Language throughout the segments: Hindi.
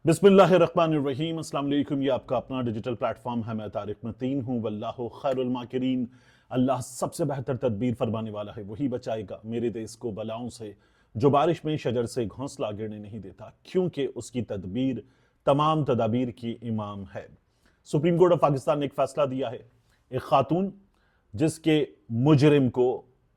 बिस्मिल्लाहिर्रहमानिर्रहीम। अस्सलाम वालेकुम। ये आपका अपना डिजिटल प्लेटफॉर्म है। मैं तारिक मतीन हूँ। वल्लाहु खैरुल माकिरीन। अल्लाह सबसे बेहतर तदबीर फरमाने वाला है, वही बचाएगा मेरे देश को बलाओं से। जो बारिश में शजर से घोंसला गिरने नहीं देता, क्योंकि उसकी तदबीर तमाम तदाबीर की इमाम है। सुप्रीम कोर्ट ऑफ पाकिस्तान ने एक फैसला दिया है। एक खातून जिसके मुजरिम को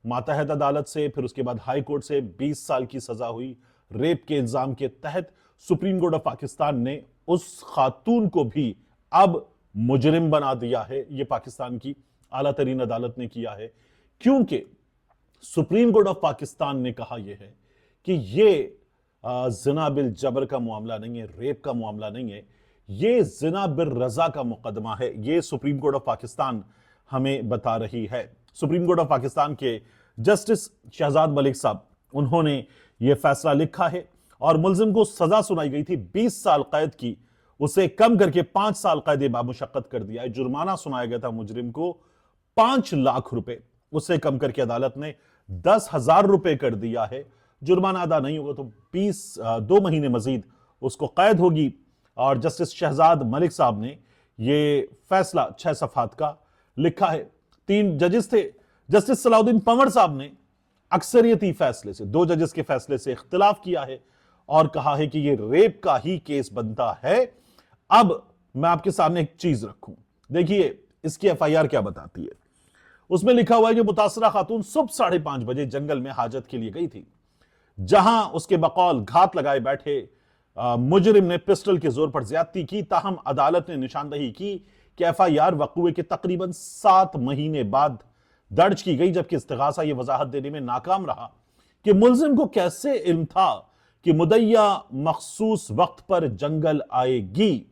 मातहत अदालत से, फिर उसके बाद हाई कोर्ट से 20 साल की सजा हुई रेप के इल्जाम के तहत, सुप्रीम कोर्ट ऑफ पाकिस्तान ने उस खातून को भी अब मुजरिम बना दिया है। यह पाकिस्तान की आला तरीन अदालत ने किया है, क्योंकि सुप्रीम कोर्ट ऑफ पाकिस्तान ने कहा यह है कि यह जिना बिल जबर का मामला नहीं है, रेप का मामला नहीं है, यह जिना बिल रजा का मुकदमा है। यह सुप्रीम कोर्ट ऑफ पाकिस्तान हमें बता रही है। सुप्रीम कोर्ट ऑफ पाकिस्तान के जस्टिस शहजाद मलिक साहब, उन्होंने यह फैसला लिखा है और मुलजिम को सजा सुनाई गई थी 20 साल कैद की, उसे कम करके 5 साल कैद बामुशक्कत कर दिया है। जुर्माना सुनाया गया था मुजरिम को 5 लाख रुपए, उससे कम करके अदालत ने 10,000 रुपए कर दिया है। जुर्माना अदा नहीं होगा तो 2 महीने मजीद उसको कैद होगी। और जस्टिस शहजाद मलिक साहब ने यह फैसला 6 सफात का लिखा है। 3 जजेस थे। जस्टिस सलाउद्दीन पंवर साहब ने अक्सरियती फैसले से, 2 जजेस के फैसले से इख्तिलाफ किया है और कहा है कि यह रेप का ही केस बनता है। अब मैं आपके सामने एक चीज रखूं, देखिए इसकी एफआईआर क्या बताती है। उसमें लिखा हुआ है कि मुतासरा खातून सुबह 5:30 बजे जंगल में हाजत के लिए गई थी, जहां उसके बकौल घात लगाए बैठे मुजरिम ने पिस्टल के जोर पर ज्यादती की। ताहम अदालत ने निशानदही की कि एफआईआर वक़ुए के तकरीबन 7 महीने बाद दर्ज की गई, जबकि इस्तिगासा यह वजाहत देने में नाकाम रहा कि मुलजिम को कैसे इल्म था कि मुदैया मखसूस वक्त पर जंगल आएगी।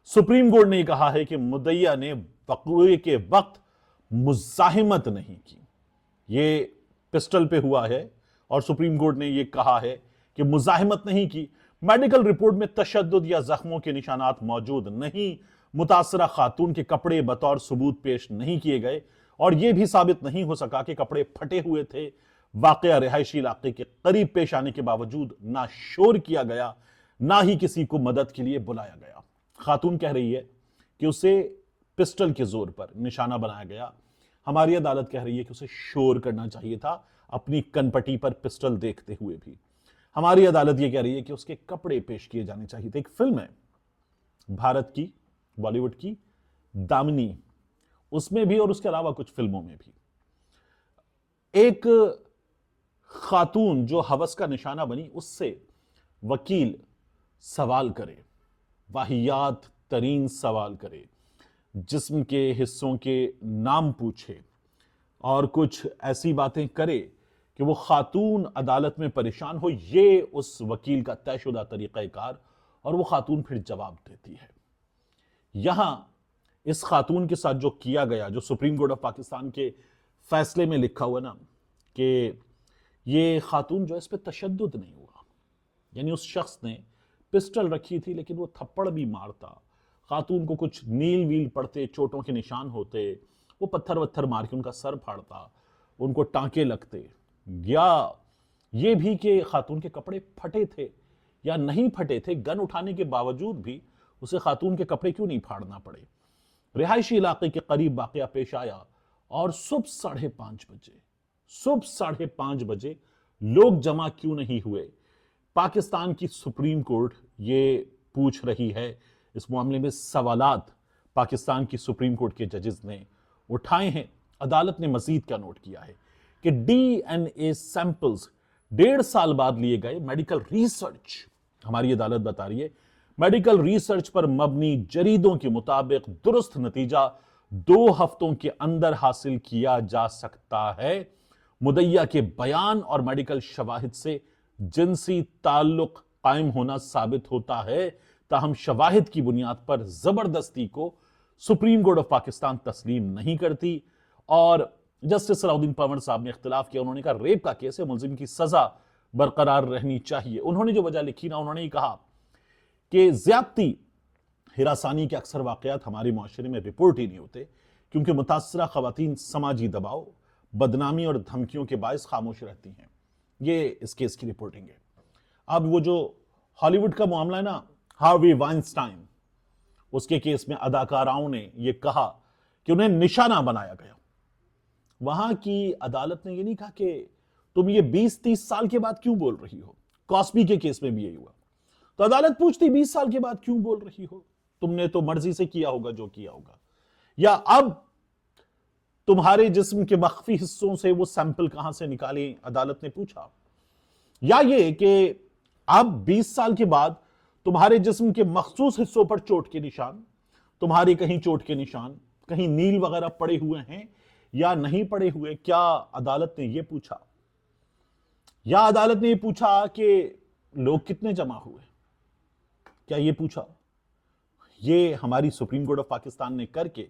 सुप्रीम कोर्ट ने कहा है कि मुदैया ने वक़ुए के वक्त मुज़ाहिमत नहीं की। यह पिस्टल पे हुआ है और सुप्रीम कोर्ट ने यह कहा है कि मुज़ाहिमत नहीं की। मेडिकल रिपोर्ट में तशद्दुद या जख्मों के निशानात मौजूद नहीं। मुतासरा खातून के कपड़े बतौर सबूत पेश नहीं किए गए और यह भी साबित नहीं हो सका कि कपड़े फटे हुए थे। वाकया रिहायशी इलाके के करीब पेश आने के बावजूद ना शोर किया गया, ना ही किसी को मदद के लिए बुलाया गया। खातून कह रही है कि उसे पिस्टल के जोर पर निशाना बनाया गया। हमारी अदालत कह रही है कि उसे शोर करना चाहिए था, अपनी कनपटी पर पिस्टल देखते हुए भी। हमारी अदालत यह कह रही है कि उसके कपड़े पेश किए जाने चाहिए थे। एक फिल्म है भारत की, बॉलीवुड की, दामिनी, उसमें भी और उसके अलावा कुछ फिल्मों में भी एक खातून जो हवस का निशाना बनी, उससे वकील सवाल करे, वाहियात तरीन सवाल करे, जिस्म के हिस्सों के नाम पूछे और कुछ ऐसी बातें करे कि वो खातून अदालत में परेशान हो। ये उस वकील का तयशुदा तरीक़ाकार, और वो खातून फिर जवाब देती है। यहां इस खातून के साथ जो किया गया, जो सुप्रीम कोर्ट ऑफ पाकिस्तान के फैसले में लिखा हुआ ना, कि ये खातून जो है, इस पर तशद्दुद नहीं हुआ। यानी उस शख्स ने पिस्टल रखी थी लेकिन वो थप्पड़ भी मारता, खातून को कुछ नील वील पड़ते, चोटों के निशान होते, वो पत्थर वत्थर मार के उनका सर फाड़ता, उनको टांके लगते, या ये भी कि खातून के कपड़े फटे थे या नहीं फटे थे, गन उठाने के बावजूद भी उसे खातून के कपड़े क्यों नहीं फाड़ना पड़े। रिहायशी इलाके के करीब वाकया पेश आया और सुबह 5:30 बजे लोग जमा क्यों नहीं हुए। पाकिस्तान की सुप्रीम कोर्ट ये पूछ रही है। इस मामले में सवालात पाकिस्तान की सुप्रीम कोर्ट के जजेस ने उठाए हैं। अदालत ने मजीद क्या नोट किया है कि डीएनए सैंपल्स 1.5 साल बाद लिए गए। मेडिकल रिसर्च, हमारी अदालत बता रही है, मेडिकल रिसर्च पर मबनी जरीदों के मुताबिक दुरुस्त नतीजा 2 हफ्तों के अंदर हासिल किया जा सकता है। मुदैया के बयान और मेडिकल शवाहिद से जिनसी ताल्लुक कायम होना साबित होता है। ताहम शवाहिद की बुनियाद पर जबरदस्ती को सुप्रीम कोर्ट ऑफ पाकिस्तान तस्लीम नहीं करती। और जस्टिस सलाउद्दीन पंवर साहब ने इख्तिलाफ किया। उन्होंने कहा रेप का केस है, मुलजिम की सजा बरकरार रहनी चाहिए। उन्होंने जो वजह लिखी ना, उन्होंने कहा कि ज्यादती, हिरासानी के अक्सर वाकयात हमारे मुआशरे में रिपोर्ट ही नहीं होते, क्योंकि मुतासरा खवातीन समाजी दबाव, बदनामी और धमकियों के बायस खामोश रहती हैं। ये इस केस की रिपोर्टिंग है। अब वो जो हॉलीवुड का मामला है ना, हार्वी वाइंस्टाइन, उसके केस में अदाकाराओं ने यह कहा कि उन्हें निशाना बनाया गया। वहां की अदालत ने यह नहीं कहा कि तुम ये 20-30 साल के बाद क्यों बोल रही हो। कॉस्बी के केस में भी यही हुआ। तो अदालत पूछती 20 साल के बाद क्यों बोल रही हो, तुमने तो मर्जी से किया होगा जो किया होगा, या अब तुम्हारे जिस्म के मख्फी हिस्सों से वो सैंपल कहां से निकाले, अदालत ने पूछा। या ये कि अब 20 साल के बाद तुम्हारे जिस्म के मखसूस हिस्सों पर चोट के निशान, तुम्हारे कहीं चोट के निशान, कहीं नील वगैरह पड़े हुए हैं या नहीं पड़े हुए, क्या अदालत ने यह पूछा? या अदालत ने यह पूछा कि लोग कितने जमा हुए, क्या यह पूछा? यह हमारी सुप्रीम कोर्ट ऑफ पाकिस्तान ने करके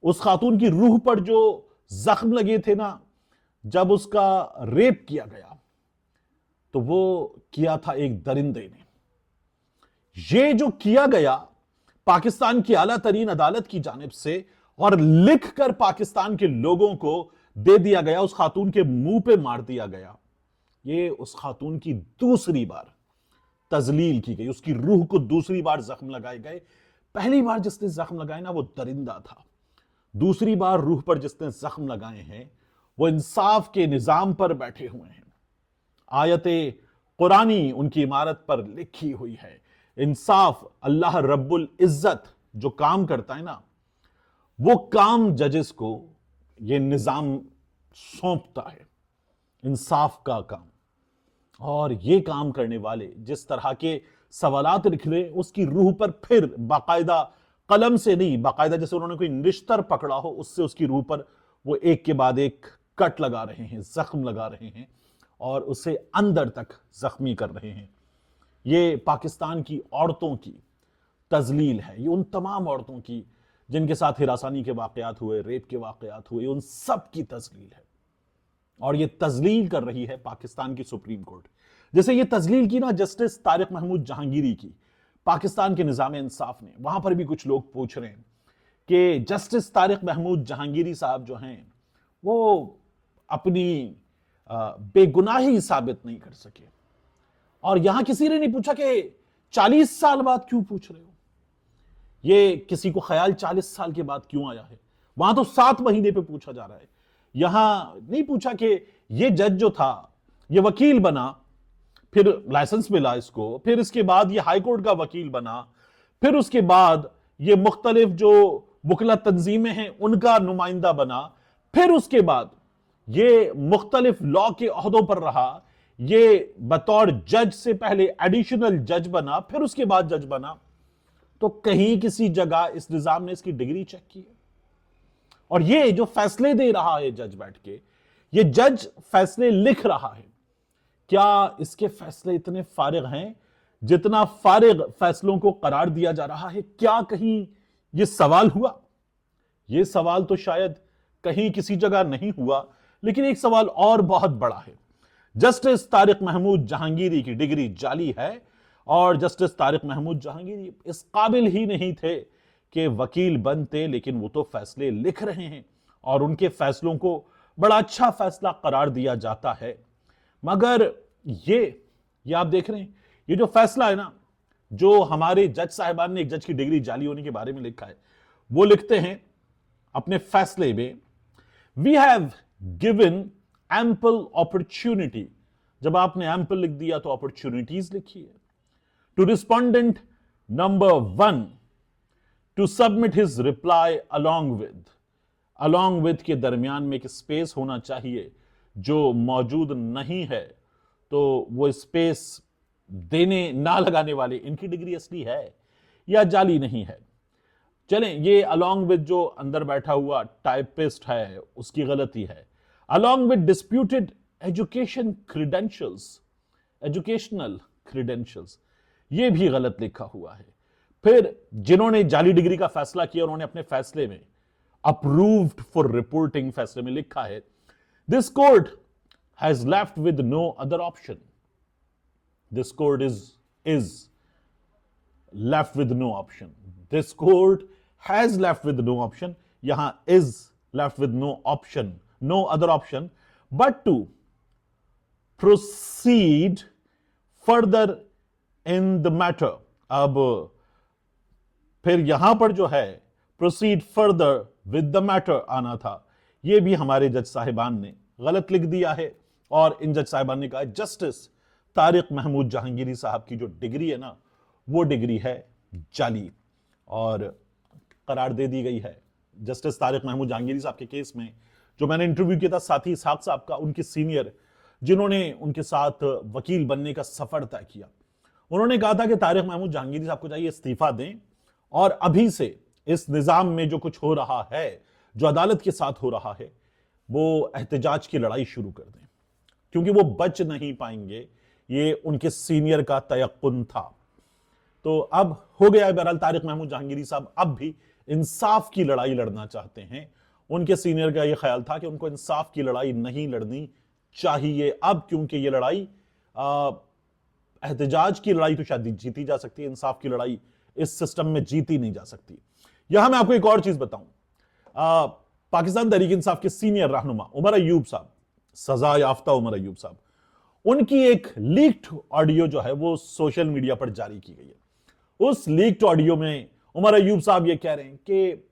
उस खातून की रूह पर जो जख्म लगे थे ना, जब उसका रेप किया गया, तो वो किया था एक दरिंदे ने। ये जो किया गया पाकिस्तान की आला तरीन अदालत की जानिब से और लिख कर पाकिस्तान के लोगों को दे दिया गया, उस खातून के मुंह पे मार दिया गया। ये उस खातून की दूसरी बार तजलील की गई, उसकी रूह को दूसरी बार जख्म लगाए गए। पहली बार जिसने जख्म लगाए ना वो दरिंदा था, दूसरी बार रूह पर जिसने जख्म लगाए हैं वो इंसाफ के निजाम पर बैठे हुए हैं। आयते कुरानी उनकी इमारत पर लिखी हुई है। इंसाफ, अल्लाह रब्बुल इज्जत जो काम करता है ना, वो काम जजेस को ये निजाम सौंपता है, इंसाफ का काम। और ये काम करने वाले जिस तरह के सवालात लिख रहे, उसकी रूह पर फिर बाकायदा कलम से नहीं, बाकायदा जैसे उन्होंने कोई निश्तर पकड़ा हो उससे उसकी रूह पर वो एक के बाद एक कट लगा रहे हैं, जख्म लगा रहे हैं और उसे अंदर तक जख्मी कर रहे हैं। ये पाकिस्तान की औरतों की तजलील है, ये उन तमाम औरतों की जिनके साथ हिरासानी के वाकयात हुए, रेप के वाकयात हुए, उन सब की तजलील है। और ये तजलील कर रही है पाकिस्तान की सुप्रीम कोर्ट। जैसे ये तजलील की ना जस्टिस तारिक महमूद जहांगीरी की, पाकिस्तान के निजाम इंसाफ ने। वहां पर भी कुछ लोग पूछ रहे हैं कि जस्टिस तारिक महमूद जहांगीरी साहब जो हैं वो अपनी बेगुनाही साबित नहीं कर सके। और यहां किसी ने नहीं पूछा कि 40 साल बाद क्यों पूछ रहे हो, ये किसी को ख्याल 40 साल के बाद क्यों आया है। वहां तो 7 महीने पे पूछा जा रहा है। यहां नहीं पूछा कि ये जज जो था ये वकील बना, फिर लाइसेंस मिला इसको, फिर इसके बाद ये हाई कोर्ट का वकील बना, फिर उसके बाद ये मुख्तलिफ जो वकला तंजीमें हैं उनका नुमाइंदा बना, फिर उसके बाद ये मुख्तलिफ लॉ के ओहदों पर रहा, ये बतौर जज से पहले एडिशनल जज बना, फिर उसके बाद जज बना। तो कहीं किसी जगह इस निजाम ने इसकी डिग्री चेक की है? और ये जो फैसले दे रहा है जज बैठ के, ये जज फैसले लिख रहा है, क्या इसके फैसले इतने फारिग हैं जितना फारिग फैसलों को करार दिया जा रहा है? क्या कहीं ये सवाल हुआ? ये सवाल तो शायद कहीं किसी जगह नहीं हुआ, लेकिन एक सवाल और बहुत बड़ा है। जस्टिस तारिक महमूद जहांगीरी की डिग्री जाली है और जस्टिस तारिक महमूद जहांगीरी इस काबिल ही नहीं थे कि वकील बनते, लेकिन वो तो फैसले लिख रहे हैं और उनके फैसलों को बड़ा अच्छा फैसला करार दिया जाता है। मगर ये आप देख रहे हैं, ये जो फैसला है ना, जो हमारे जज साहिबान ने एक जज की डिग्री जाली होने के बारे में लिखा है, वो लिखते हैं अपने फैसले में, we have given ample opportunity. जब आपने एम्पल लिख दिया तो अपॉर्चुनिटीज लिखी है। To respondent number 1 to submit his reply along with के दरमियान में एक स्पेस होना चाहिए जो मौजूद नहीं है, तो वो स्पेस देने ना लगाने वाले इनकी डिग्री असली है या जाली नहीं है। चलें, ये अलोंग विद जो अंदर बैठा हुआ टाइपिस्ट है उसकी गलती है। Along with disputed educational credentials, ये भी गलत लिखा हुआ है। फिर जिन्होंने जाली डिग्री का फैसला किया उन्होंने अपने फैसले में अप्रूव्ड फॉर रिपोर्टिंग फैसले में लिखा है, this court has left with no other option. This court is left with no option. This court has left with no option, यहां is left with no option, no other option but to proceed further in the matter अब फिर यहां पर जो है proceed further with the matter आना था, यह भी हमारे जज साहिबान ने गलत लिख दिया है। और इन जज साहिबान ने कहा जस्टिस तारिक महमूद जहांगीरी साहब की जो डिग्री है ना, वो डिग्री है जाली, और करार दे दी गई है। जस्टिस तारिक महमूद जहांगीरी साहब के केस में जो मैंने इंटरव्यू किया था साथी इसहाक साहब का, उनके सीनियर जिन्होंने उनके साथ वकील बनने का सफर तय किया, उन्होंने कहा था कि तारिक महमूद जहांगीरी साहब को चाहिए इस्तीफा दें और अभी से इस निजाम में जो कुछ हो रहा है, जो अदालत के साथ हो रहा है, वो एहतजाज की लड़ाई शुरू कर दें, क्योंकि वो बच नहीं पाएंगे। ये उनके सीनियर का तयक्कुन था। तो अब हो गया है। बहरहाल तारिक महमूद जहांगीरी साहब अब भी इंसाफ की लड़ाई लड़ना चाहते हैं। उनके सीनियर का यह ख्याल था कि उनको इंसाफ की लड़ाई नहीं लड़नी चाहिए अब, क्योंकि ये लड़ाई एहतजाज की लड़ाई तो शायद जीती जा सकती है, इंसाफ की लड़ाई इस सिस्टम में जीती नहीं जा सकती। यहां मैं आपको एक और चीज बताऊं, पाकिस्तान तहरीक इंसाफ के सीनियर रहनुमा उमर अयूब साहब, सजा याफ्ता उमर अयूब साहब, उनकी एक लीक्ड ऑडियो जो है वो सोशल मीडिया पर जारी की गई है। उस लीक्ड ऑडियो में उमर अयूब साहब ये कह रहे हैं कि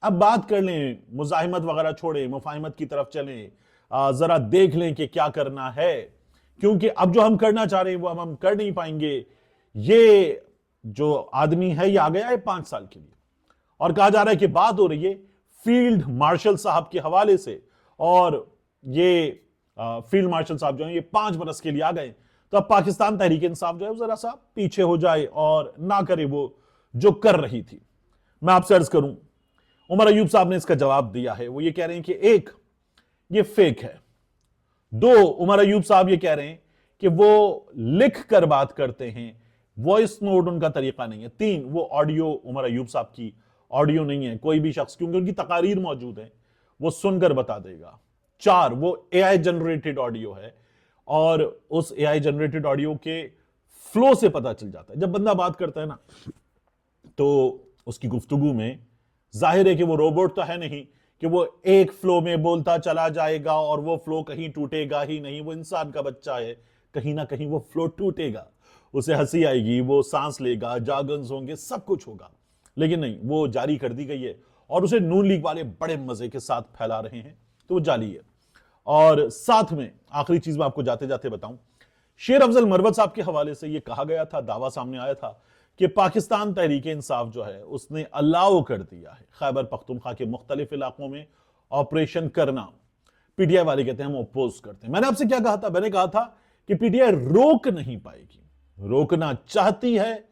अब बात कर लें, मुजाहिमत वगैरह छोड़ें, मुफाहिमत की तरफ चलें, जरा देख लें कि क्या करना है, क्योंकि अब जो हम करना चाह रहे हैं वो हम कर नहीं पाएंगे। ये जो आदमी है ये आ गया है 5 साल के लिए, और कहा जा रहा है कि बात हो रही है फील्ड मार्शल साहब के हवाले से, और ये फील्ड मार्शल साहब जो है ये 5 बरस के लिए आ गए, तो अब पाकिस्तान तहरीक इंसाफ जो है जरा सा पीछे हो जाए और ना करे वो जो कर रही थी। मैं आपसे अर्ज करूं, उमर अयूब साहब ने इसका जवाब दिया है। वो ये कह रहे हैं कि एक, ये फेक है। 2, उमर अयूब साहब ये कह रहे हैं कि वो लिख कर बात करते हैं, वॉइस नोट उनका तरीका नहीं है। 3, वो ऑडियो उमर अयूब साहब की ऑडियो नहीं है, कोई भी शख्स, क्योंकि उनकी तकारीर मौजूद है, वो सुनकर बता देगा। 4, वो एआई जनरेटेड ऑडियो है, और उस एआई जनरेटेड ऑडियो के फ्लो से पता चल जाता है। जब बंदा बात करता है ना, तो उसकी गुफ्तगू में जाहिर है कि वो रोबोट तो है नहीं कि वो एक फ्लो में बोलता चला जाएगा और वो फ्लो कहीं टूटेगा ही नहीं। वो इंसान का बच्चा है, कहीं ना कहीं वो फ्लो टूटेगा, उसे हंसी आएगी, वो सांस लेगा, जागन्स होंगे, सब कुछ होगा, लेकिन नहीं, वो जारी कर दी गई है और उसे नून लीग वाले बड़े मजे के साथ फैला रहे हैं, तो वो जाली है। और साथ में आखिरी चीज मैं आपको जाते जाते बताऊं, शेर अफजल मरवत साहब के हवाले से यह कहा गया था, दावा सामने आया था कि पाकिस्तान तहरीक इंसाफ जो है उसने अलाउ कर दिया है खैबर पख्तूनख्वा के मुख्तलिफ इलाकों में ऑपरेशन करना। पीटीआई वाले कहते हैं हम अपोज करते हैं। मैंने आपसे क्या कहा था? मैंने कहा था कि पीटीआई रोक नहीं पाएगी, रोकना चाहती है,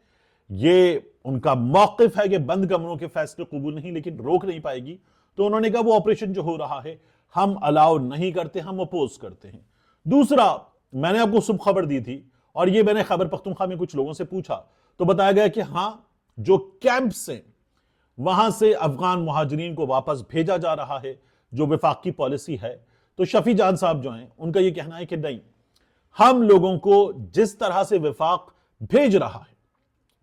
ये उनका मौकिफ है कि बंद कमरों के फैसले कबूल नहीं, लेकिन रोक नहीं पाएगी। तो उन्होंने कहा वो ऑपरेशन जो हो रहा है हम अलाउ नहीं करते, हम अपोज करते हैं। दूसरा, मैंने आपको सुबह खबर दी थी, और ये मैंने खैबर पख्तूनख्वा में कुछ लोगों से पूछा तो बताया गया कि हां, जो कैंप से वहां से अफगान मुहाजिरीन को वापस भेजा जा रहा है, जो विफाक की पॉलिसी है, तो शफी जान साहब जो हैं उनका यह कहना है कि नहीं, हम लोगों को जिस तरह से विफाक भेज रहा है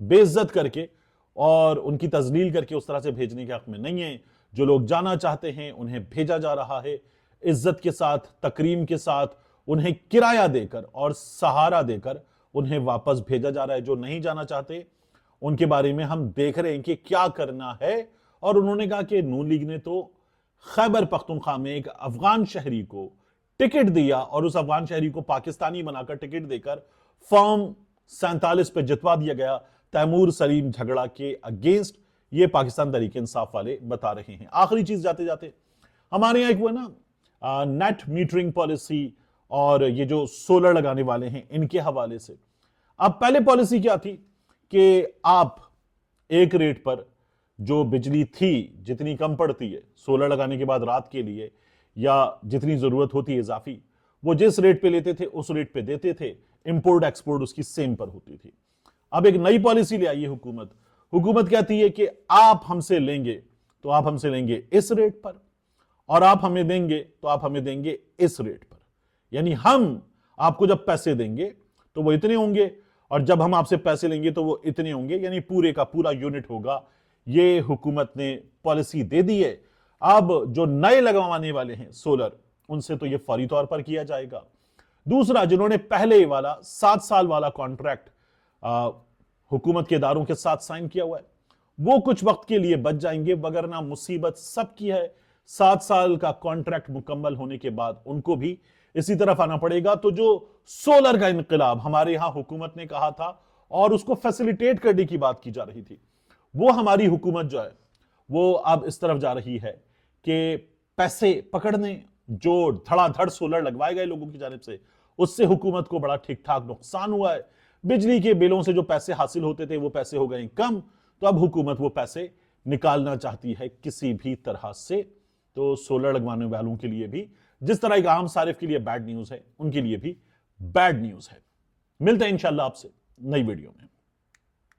बेइज्जत करके और उनकी तजलील करके, उस तरह से भेजने के हक में नहीं है। जो लोग जाना चाहते हैं उन्हें भेजा जा रहा है, इज्जत के साथ, तकरीम के साथ, उन्हें किराया देकर और सहारा देकर उन्हें वापस भेजा जा रहा है। जो नहीं जाना चाहते उनके बारे में हम देख रहे हैं कि क्या करना है। और उन्होंने कहा कि नून लीग ने तो खैबर पख्तूनख्वा में एक अफगान शहरी को टिकट दिया और उस अफगान शहरी को पाकिस्तानी बनाकर टिकट देकर फॉर्म 47 पे जितवा दिया गया तैमूर सलीम झगड़ा के अगेंस्ट। ये पाकिस्तान तहरीक इंसाफ वाले बता रहे हैं। आखिरी चीज जाते जाते, हमारे यहां एक वो ना नेट मीटरिंग पॉलिसी और ये जो सोलर लगाने वाले हैं इनके हवाले से, अब पहले पॉलिसी क्या थी कि आप एक रेट पर जो बिजली थी, जितनी कम पड़ती है सोलर लगाने के बाद रात के लिए, या जितनी जरूरत होती है इजाफी, वो जिस रेट पे लेते थे उस रेट पे देते थे, इंपोर्ट एक्सपोर्ट उसकी सेम पर होती थी। अब एक नई पॉलिसी ले आई है हुकूमत। हुकूमत कहती है कि आप हमसे लेंगे तो आप हमसे लेंगे इस रेट पर, और आप हमें देंगे तो आप हमें देंगे इस रेट पर। यानी हम आपको जब पैसे देंगे तो वो इतने होंगे, और जब हम आपसे पैसे लेंगे तो वो इतने होंगे, यानी पूरे का पूरा यूनिट होगा। ये हुकूमत ने पॉलिसी दे दी है। अब जो नए लगवाने वाले हैं सोलर, उनसे तो ये फौरी तौर पर किया जाएगा। दूसरा, जिन्होंने पहले वाला 7 साल वाला कॉन्ट्रैक्ट हुकूमत के इदारों के साथ साइन किया हुआ है, वो कुछ वक्त के लिए बच जाएंगे, वगरना मुसीबत सबकी है। 7 साल का कॉन्ट्रैक्ट मुकम्मल होने के बाद उनको भी इसी तरफ आना पड़ेगा। तो जो सोलर का इनकलाब हमारे यहां हुकूमत ने कहा था और उसको फैसिलिटेट करने की बात की जा रही थी, वो हमारी हुकूमत जो है वो अब इस तरफ जा रही है कि पैसे पकड़ने, जो धड़ाधड़ सोलर लगवाए गए लोगों की जानिब से, उससे हुकूमत को बड़ा ठीक ठाक नुकसान हुआ है। बिजली के बिलों से जो पैसे हासिल होते थे वो पैसे हो गए कम, तो अब हुकूमत वो पैसे निकालना चाहती है किसी भी तरह से। तो सोलर लगवाने वालों के लिए भी, जिस तरह एक आम सारिफ के लिए बैड न्यूज है, उनके लिए भी बैड न्यूज है। मिलते हैं इंशाल्लाह आपसे नई वीडियो में।